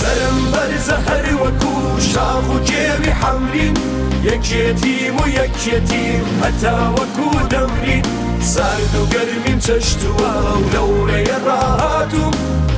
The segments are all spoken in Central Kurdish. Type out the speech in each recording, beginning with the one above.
سرم بەرزە هەر وەکو شاخ و کێوی حەمرین، یەکێتیم و یەکێتیم هەتا وەکو دەمرین. سارد و گەرمیم چەشتووە و لەوڕێیە ڕاهاتووم،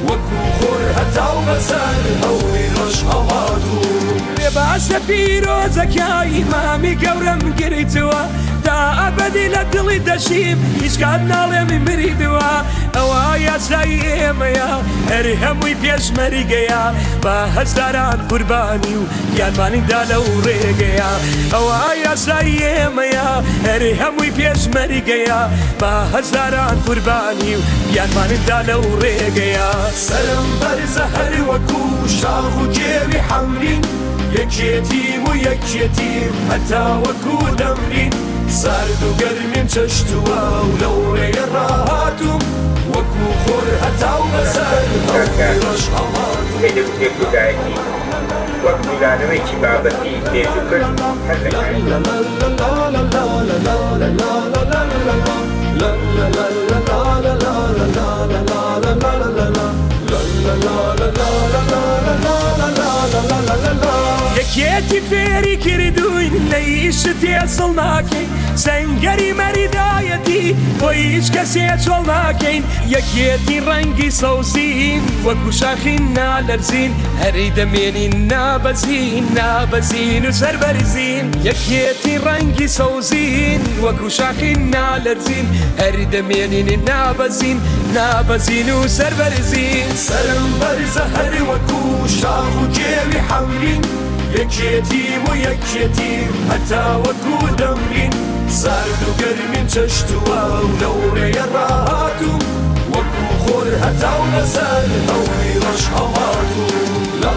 وەکو خۆر هەتاو بەسەر هەوری ڕۆژ هەڵاتووم. لێ باشە پیرۆزەکای مامی گەورەم گریتووە، تا ئەبەدی لە دڵی دەشیم هیچ کات ناڵێمی مریدووە. ئەوە یاسای ئێمەیە هەر هەمووی پێشمەریگەیە، بە هەزاران قوربانی و گیانمانیدا لەو ڕێگەیە. ئەوە یاسای ئێمەیە هەر هەمووی پێشمەریگەیە، بە هەزاران قوربانی و گیانمانیدا لەو ڕێگەیە. سرم بەرزە هەر وەکو شاخ و کێوی حەمرین، یەکێتیم و یەکێتیم هەتا وەکو دەمرین. سارد و گەرمیم چەشتووە و لەوڕێیە ڕاهاتووم، وەکو خۆر هەتاو بەسەر هەوری ڕۆژ هەڵاتووم. وەک میوانەوەیکی بابەتی پێش و کرد هەر یەکێتی فێری کردوین لەیشت تێسڵ ناکەین، سەنگەری مەریدایەتی بۆی هیچ کەسێ چۆڵ ناکەین. یەکێتی ڕەنگی سەوزین وەکو شاخین نالەرزین، هەری دەمێنین نابەزین نابەزین و سەربەرزین. یەکێتی ڕەنگی سەوزین وەکو شاخین نالەرزین، هەری دەمێنین نابەزین نابەزین و سەربەرزین. سرم بەرزە هەر وەکو شاخ و کێوی حەمرین، یەکێتیم و یەکێتیم هەتا وەکو دەمرین. سارد و گەرمیم چەشتووە و لەوڕێیە ڕاهاتووم، وەکو خۆر هەتاو بەسەر هەوری ڕۆژ هەڵاتووم. لا